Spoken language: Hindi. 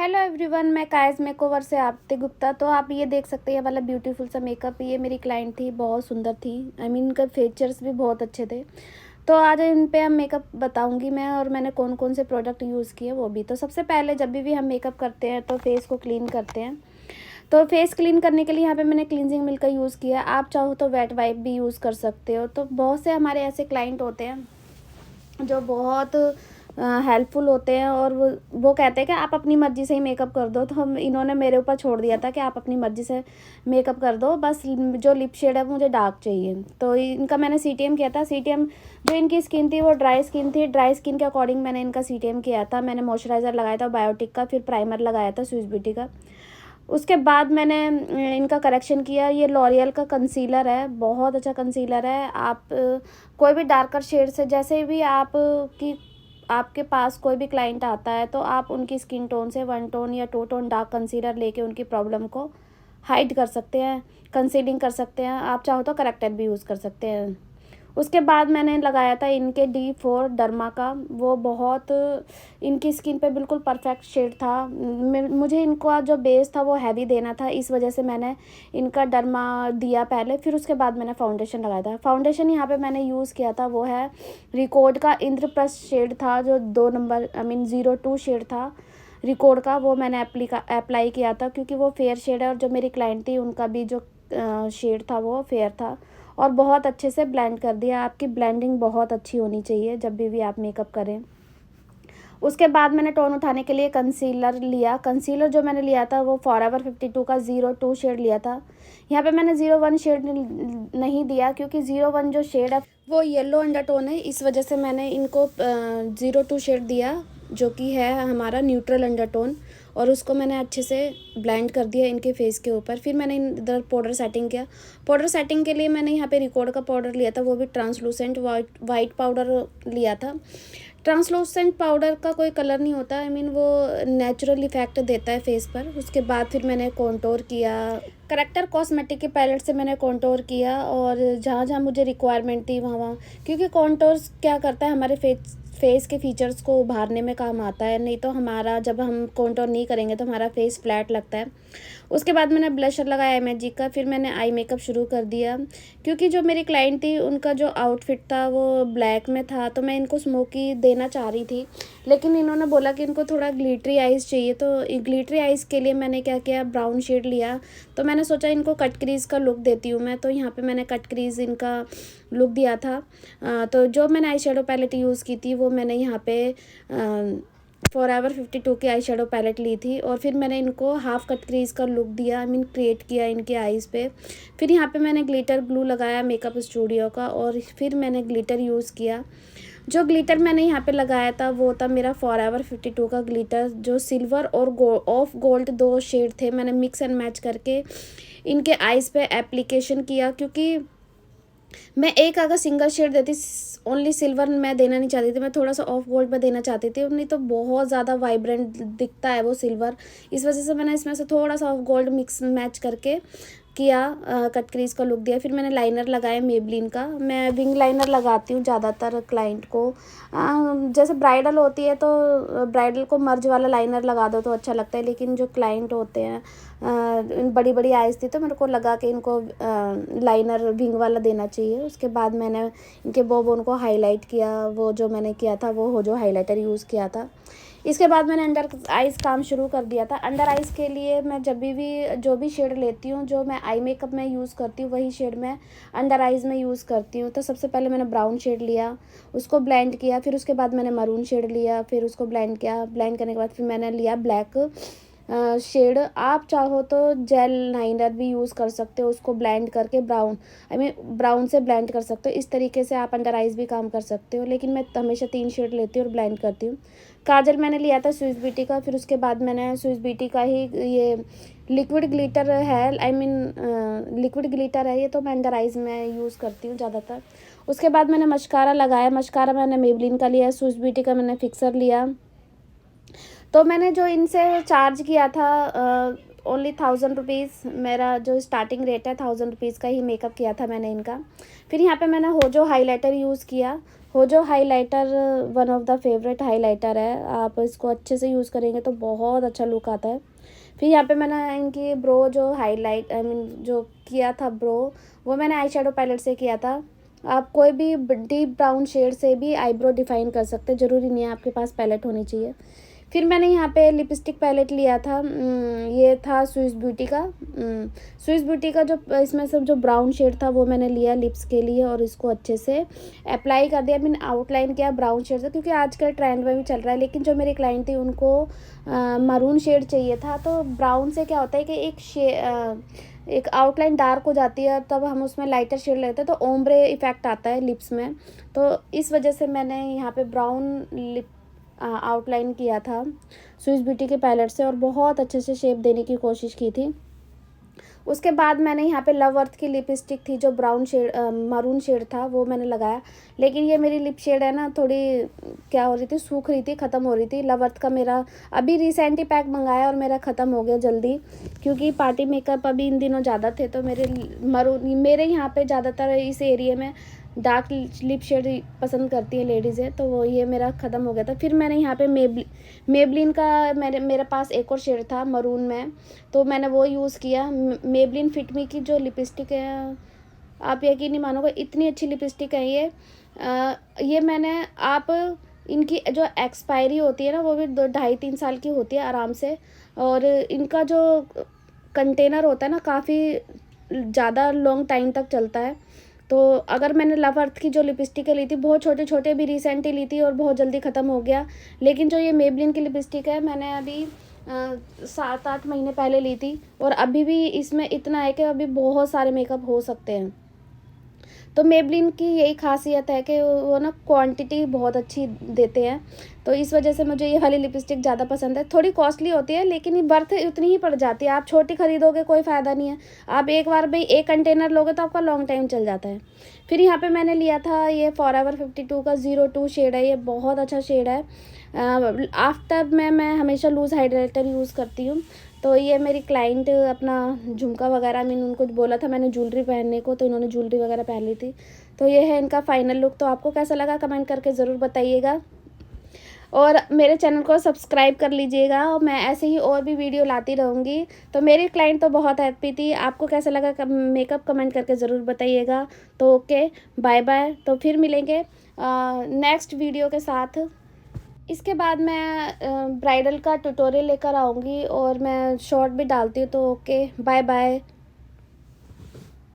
हेलो एवरीवन, मैं कायज मेकओवर से आरती गुप्ता। तो आप ये देख सकते हैं, ये वाला ब्यूटीफुल सा मेकअप, ये मेरी क्लाइंट थी, बहुत सुंदर थी। इनका फीचर्स भी बहुत अच्छे थे। तो आज इन पे हम मेकअप बताऊंगी मैं, और मैंने कौन कौन से प्रोडक्ट यूज़ किए वो भी। तो सबसे पहले जब भी हम मेकअप करते हैं तो फेस को क्लीन करते हैं। तो फेस क्लीन करने के लिए यहाँ पे मैंने क्लींजिंग मिल्क का यूज़ किया। आप चाहो तो वेट वाइप भी यूज़ कर सकते हो। तो बहुत से हमारे ऐसे क्लाइंट होते हैं जो बहुत हेल्पफुल होते हैं, और वो कहते हैं कि आप अपनी मर्ज़ी से ही मेकअप कर दो। तो हम इन्होंने मेरे ऊपर छोड़ दिया था कि आप अपनी मर्ज़ी से मेकअप कर दो, बस जो लिप शेड है मुझे डार्क चाहिए। तो इनका मैंने सीटीएम किया था। सीटीएम जो इनकी स्किन थी वो ड्राई स्किन थी। ड्राई स्किन के अकॉर्डिंग मैंने इनका सीटीएम किया था। मैंने मॉइस्चराइज़र लगाया था बायोटिक का, फिर प्राइमर लगाया था स्विस ब्यूटी का। उसके बाद मैंने इनका करेक्शन किया। ये लॉरियल का कंसीलर है, बहुत अच्छा कंसीलर है। आप कोई भी डार्कर शेड से, जैसे भी आपके पास कोई भी क्लाइंट आता है तो आप उनकी स्किन टोन से 1 टोन या 2 टोन डार्क कंसीलर लेके उनकी प्रॉब्लम को हाइड कर सकते हैं, कंसीलिंग कर सकते हैं। आप चाहो तो करेक्टर भी यूज़ कर सकते हैं। उसके बाद मैंने लगाया था इनके D4 डर्मा का। वो बहुत इनकी स्किन पे बिल्कुल परफेक्ट शेड था। मुझे इनका जो बेस था वो हैवी देना था, इस वजह से मैंने इनका डर्मा दिया पहले, फिर उसके बाद मैंने फाउंडेशन लगाया था। फाउंडेशन यहाँ पे मैंने यूज़ किया था वो है रिकॉर्ड का इंद्रप्रस्थ शेड था, जो 2 नंबर 02 शेड था रिकॉर्ड का। वो मैंने अप्लाई किया था क्योंकि वो फेयर शेड है, और जो मेरी क्लाइंट थी उनका भी जो शेड था वो फेयर था। और बहुत अच्छे से ब्लेंड कर दिया। आपकी ब्लेंडिंग बहुत अच्छी होनी चाहिए जब भी आप मेकअप करें। उसके बाद मैंने टोन उठाने के लिए कंसीलर लिया। कंसीलर जो मैंने लिया था वो फॉरएवर 52 का 02 शेड लिया था। यहाँ पे मैंने 01 शेड नहीं दिया क्योंकि 01 जो शेड है वो येलो अंडरटोन है, इस वजह से मैंने इनको 02 शेड दिया, जो कि है हमारा न्यूट्रल अंडरटोन। और उसको मैंने अच्छे से ब्लेंड कर दिया इनके फेस के ऊपर। फिर मैंने इधर पाउडर सेटिंग किया। पाउडर सेटिंग के लिए मैंने यहाँ पे रिकॉर्ड का पाउडर लिया था, वो भी ट्रांसलूसेंट वाइट पाउडर लिया था। ट्रांसलूसेंट पाउडर का कोई कलर नहीं होता, वो नेचुरल इफेक्ट देता है फेस पर। उसके बाद फिर मैंने कॉन्टोर किया। करेक्टर कॉस्मेटिक के पैलेट से मैंने कॉन्टोर किया, और जहाँ जहाँ मुझे रिक्वायरमेंट थी वहाँ क्योंकि कॉन्टोर्स क्या करता है, हमारे फेस के फीचर्स को उभारने में काम आता है। नहीं तो हमारा जब हम कॉन्टोर नहीं करेंगे तो हमारा फेस फ्लैट लगता है। उसके बाद मैंने ब्लशर लगाया मैजिक का। फिर मैंने आई मेकअप शुरू कर दिया क्योंकि जो मेरी क्लाइंट थी उनका जो आउटफिट था वो ब्लैक में था, तो मैं इनको स्मोकी देना चाह रही थी, लेकिन इन्होंने बोला कि इनको थोड़ा ग्लिटरी आइज़ चाहिए। तो ग्लिटरी आइज़ के लिए मैंने क्या किया, ब्राउन शेड लिया। तो मैंने सोचा इनको कट क्रीज़ का लुक देती हूँ मैं, तो यहाँ पे मैंने कट क्रीज़ इनका लुक दिया था। तो जो मैंने आई शेडो पैलेट यूज़ की थी वो मैंने यहाँ पे फॉरएवर 52 की आई शेडो पैलेट ली थी, और फिर मैंने इनको हाफ कट क्रीज का लुक दिया, क्रिएट किया इनके आईज़ पे। फिर यहाँ पे मैंने ग्लिटर ग्लू लगाया मेकअप स्टूडियो का, और फिर मैंने ग्लिटर यूज़ किया। जो ग्लिटर मैंने यहाँ पे लगाया था वो था मेरा फॉरएवर 52 का ग्लिटर, जो सिल्वर और ऑफ गोल्ड 2 शेड थे। मैंने मिक्स एंड मैच करके इनके आईज़ पे एप्लीकेशन किया, क्योंकि मैं एक अगर सिंगल शेड देती, ओनली सिल्वर मैं देना नहीं चाहती थी, मैं थोड़ा सा ऑफ गोल्ड में देना चाहती थी, नहीं तो बहुत ज़्यादा वाइब्रेंट दिखता है वो सिल्वर। इस वजह से मैंने इसमें से थोड़ा सा ऑफ गोल्ड मिक्स मैच करके किया, कट क्रीज का लुक दिया। फिर मैंने लाइनर लगाया मेबलिन का। मैं विंग लाइनर लगाती हूँ ज़्यादातर क्लाइंट को। जैसे ब्राइडल होती है तो ब्राइडल को मर्ज वाला लाइनर लगा दो तो अच्छा लगता है, लेकिन जो क्लाइंट होते हैं बड़ी बड़ी आइज़ थी तो मेरे को लगा कि इनको लाइनर विंग वाला देना चाहिए। उसके बाद मैंने इनके बोन को हाईलाइट किया। वो जो मैंने किया था वो जो हाईलाइटर यूज़ किया था। इसके बाद मैंने अंडर आइज़ काम शुरू कर दिया था। अंडर आइज़ के लिए मैं जब भी जो भी शेड लेती हूँ, जो मैं आई मेकअप में यूज़ करती हूँ वही शेड मैं अंडर आइज़ में यूज़ करती हूँ। तो सबसे पहले मैंने ब्राउन शेड लिया, उसको ब्लेंड किया। फिर उसके बाद मैंने मरून शेड लिया, फिर उसको ब्लेंड किया। ब्लेंड करने के बाद फिर मैंने लिया ब्लैक शेड। आप चाहो तो जेल लाइनर भी यूज़ कर सकते हो, उसको ब्लेंड करके ब्राउन से ब्लेंड कर सकते हो। इस तरीके से आप अंडर आइज़ भी काम कर सकते हो, लेकिन मैं हमेशा 3 शेड लेती हूँ और ब्लेंड करती हूँ। काजल मैंने लिया था स्विस ब्यूटी का। फिर उसके बाद मैंने स्विस ब्यूटी का ही ये लिक्विड ग्लिटर है, लिक्विड ग्लिटर है ये, तो मैं अंडर आइज़ में यूज़ करती हूँ ज़्यादातर। उसके बाद मैंने मस्कारा लगाया। मस्कारा मैंने मेबलिन का लिया, स्विस ब्यूटी का मैंने फिक्सर लिया। तो मैंने जो इनसे चार्ज किया था ओनली 1000 रुपीज़ मेरा जो स्टार्टिंग रेट है, 1000 रुपीज़ का ही मेकअप किया था मैंने इनका। फिर यहाँ पे मैंने होजो हाइलाइटर यूज़ किया। होजो highlighter one of the favourite highlighter है, आप इसको अच्छे से यूज़ करेंगे तो बहुत अच्छा लुक आता है। फिर यहाँ पे मैंने इनकी ब्रो जो हाईलाइट जो किया था ब्रो, वो मैंने आई शेडो पैलेट से किया था। आप कोई भी डीप ब्राउन शेड से भी आईब्रो डिफाइन कर सकते हैं, ज़रूरी नहीं है आपके पास पैलेट होनी चाहिए। फिर मैंने यहाँ पे लिपस्टिक पैलेट लिया था, ये था स्विस ब्यूटी का। स्विस ब्यूटी का जो इसमें से जो ब्राउन शेड था वो मैंने लिया लिप्स के लिए और इसको अच्छे से अप्लाई कर दिया। मैंने आउटलाइन किया ब्राउन शेड से, क्योंकि आजकल ट्रेंड में भी चल रहा है। लेकिन जो मेरी क्लाइंट थी उनको मरून शेड चाहिए था, तो ब्राउन से क्या होता है कि एक आउटलाइन डार्क हो जाती है, तब हम उसमें लाइटर शेड लेते हैं तो ओम्ब्रे इफ़ेक्ट आता है लिप्स में। तो इस वजह से मैंने यहाँ पे ब्राउन लिप आउटलाइन किया था स्विस ब्यूटी के पैलेट से और बहुत अच्छे से शेप देने की कोशिश की थी। उसके बाद मैंने यहाँ पे लव अर्थ की लिपस्टिक थी जो ब्राउन शेड मरून शेड था, वो मैंने लगाया। लेकिन ये मेरी लिप शेड है ना, थोड़ी क्या हो रही थी, सूख रही थी, ख़त्म हो रही थी। लव अर्थ का मेरा अभी रिसेंट ही पैक मंगाया और मेरा ख़त्म हो गया जल्दी, क्योंकि पार्टी मेकअप अभी इन दिनों ज़्यादा थे। तो मेरे यहाँ पे ज़्यादातर इस एरिया में डार्क लिप शेड पसंद करती है लेडीज़ें, तो वो ये मेरा ख़त्म हो गया था। फिर मैंने यहाँ पे मेबलिन का मेरे पास एक और शेड था मरून में, तो मैंने वो यूज़ किया। मेबलिन फिट मी की जो लिपस्टिक है, आप यकीन नहीं मानोगे इतनी अच्छी लिपस्टिक है ये मैंने आप इनकी जो एक्सपायरी होती है ना, वो भी 2-2.5-3 साल की होती है आराम से। और इनका जो कंटेनर होता है ना, काफ़ी ज़्यादा लॉन्ग टाइम तक चलता है। तो अगर मैंने लव अर्थ की जो लिपस्टिकें ली थी, बहुत छोटे छोटे भी रिसेंट ही ली थी और बहुत जल्दी ख़त्म हो गया। लेकिन जो ये मेबलिन की लिपस्टिक है, मैंने अभी 7-8 महीने पहले ली थी और अभी भी इसमें इतना है कि अभी बहुत सारे मेकअप हो सकते हैं। तो मेबलिन की यही खासियत है कि वो ना क्वांटिटी बहुत अच्छी देते हैं, तो इस वजह से मुझे ये वाली लिपस्टिक ज़्यादा पसंद है। थोड़ी कॉस्टली होती है लेकिन ये बर्थ उतनी ही पड़ जाती है। आप छोटी खरीदोगे कोई फ़ायदा नहीं है, आप एक बार भाई एक कंटेनर लोगे तो आपका लॉन्ग टाइम चल जाता है। फिर यहाँ पे मैंने लिया था ये फॉरएवर 52 का 02 शेड है, ये बहुत अच्छा शेड है। आफ्टर मैं हमेशा लूज़ हाइड्रेटर यूज़ करती हूँ। तो ये मेरी क्लाइंट अपना झुमका वगैरह, मैंने उनको बोला था मैंने ज्वेलरी पहनने को, तो इन्होंने ज्वेलरी वगैरह पहन ली थी। तो ये है इनका फाइनल लुक। तो आपको कैसा लगा कमेंट करके ज़रूर बताइएगा और मेरे चैनल को सब्सक्राइब कर लीजिएगा, और मैं ऐसे ही और भी वीडियो लाती रहूँगी। तो मेरी क्लाइंट तो बहुत हैप्पी थी। आपको कैसा लगा मेकअप कमेंट करके ज़रूर बताइएगा। तो ओके, बाय बाय। तो फिर मिलेंगे नेक्स्ट वीडियो के साथ। इसके बाद मैं ब्राइडल का ट्यूटोरियल लेकर आऊँगी और मैं शॉर्ट भी डालती हूँ। तो ओके, बाय बाय।